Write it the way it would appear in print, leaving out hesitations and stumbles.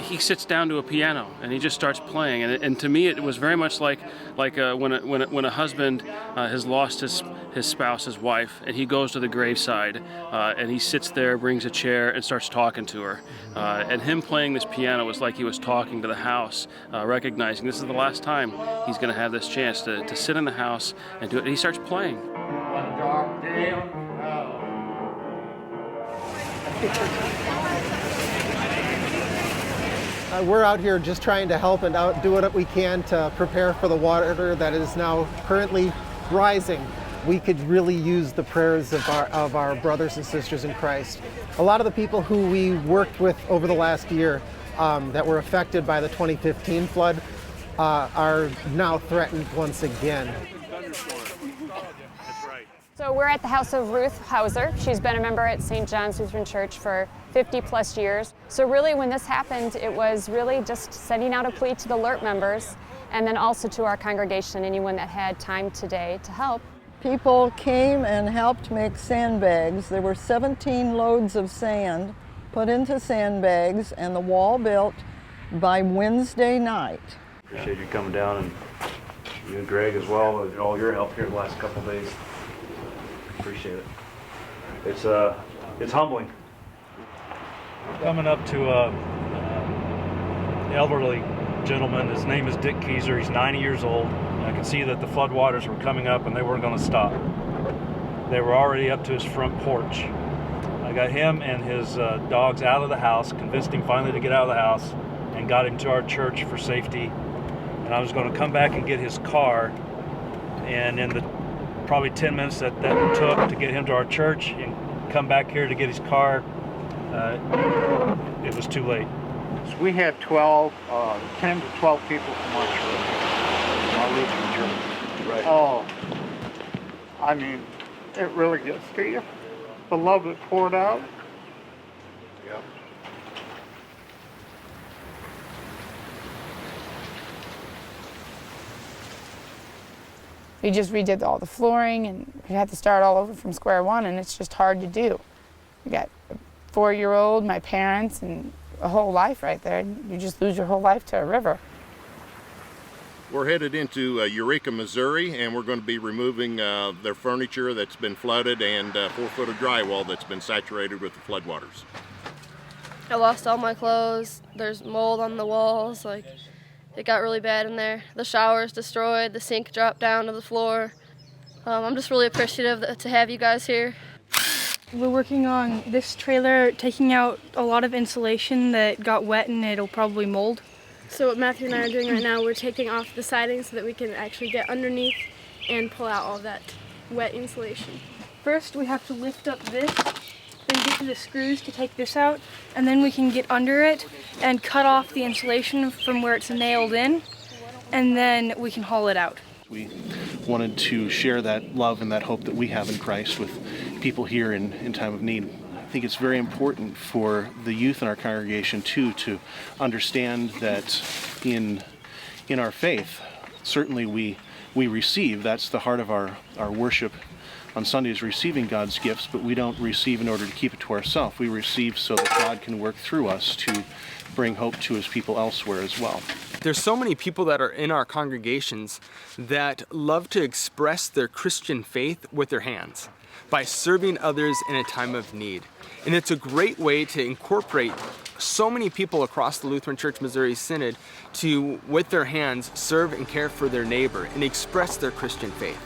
He sits down to a piano and he just starts playing, and to me it was very much like when a husband has lost his spouse, his wife, and he goes to the graveside and he sits there, brings a chair, and starts talking to her. And him playing this piano was like he was talking to the house, recognizing this is the last time he's going to have this chance to sit in the house and do it. And he starts playing. One dark day on We're out here just trying to help and do what we can to prepare for the water that is now currently rising. We could really use the prayers of our brothers and sisters in Christ. A lot of the people who we worked with over the last year that were affected by the 2015 flood are now threatened once again. So we're at the house of Ruth Hauser. She's been a member at St. John's Lutheran Church for 50 plus years. So really when this happened, it was really just sending out a plea to the alert members and then also to our congregation, anyone that had time today to help. People came and helped make sandbags. There were 17 loads of sand put into sandbags and the wall built by Wednesday night. Appreciate you coming down, and you and Greg as well, all your help here the last couple of days. Appreciate it. It's humbling. Coming up to an elderly gentleman. His name is Dick Keyser. He's 90 years old. I could see that the floodwaters were coming up and they weren't going to stop. They were already up to his front porch. I got him and his dogs out of the house, convinced him finally to get out of the house, and got him to our church for safety. And I was going to come back and get his car, and in the probably 10 minutes that took to get him to our church and come back here to get his car, it was too late. So we had 10 to 12 people from our church, our Lutheran church. Right. Oh, I mean, it really gets to you. The love that poured out. Yep. We just redid all the flooring and we had to start all over from square one, and it's just hard to do. We got a 4-year-old, my parents, and a whole life right there. You just lose your whole life to a river. We're headed into Eureka, Missouri, and we're going to be removing their furniture that's been flooded and 4 foot of drywall that's been saturated with the floodwaters. I lost all my clothes. There's mold on the walls. It got really bad in there. The shower's destroyed. The sink dropped down to the floor. I'm just really appreciative to have you guys here. We're working on this trailer, taking out a lot of insulation that got wet and it'll probably mold. So what Matthew and I are doing right now, we're taking off the siding so that we can actually get underneath and pull out all that wet insulation. First we have to lift up this, then get to the screws to take this out, and then we can get under it and cut off the insulation from where it's nailed in, and then we can haul it out. We wanted to share that love and that hope that we have in Christ with people here in time of need. I think it's very important for the youth in our congregation too to understand that in our faith, certainly we receive. That's the heart of our worship on Sundays, receiving God's gifts, but we don't receive in order to keep it to ourselves. We receive so that God can work through us to bring hope to his people elsewhere as well. There's so many people that are in our congregations that love to express their Christian faith with their hands by serving others in a time of need. And it's a great way to incorporate so many people across the Lutheran Church Missouri Synod to, with their hands, serve and care for their neighbor and express their Christian faith.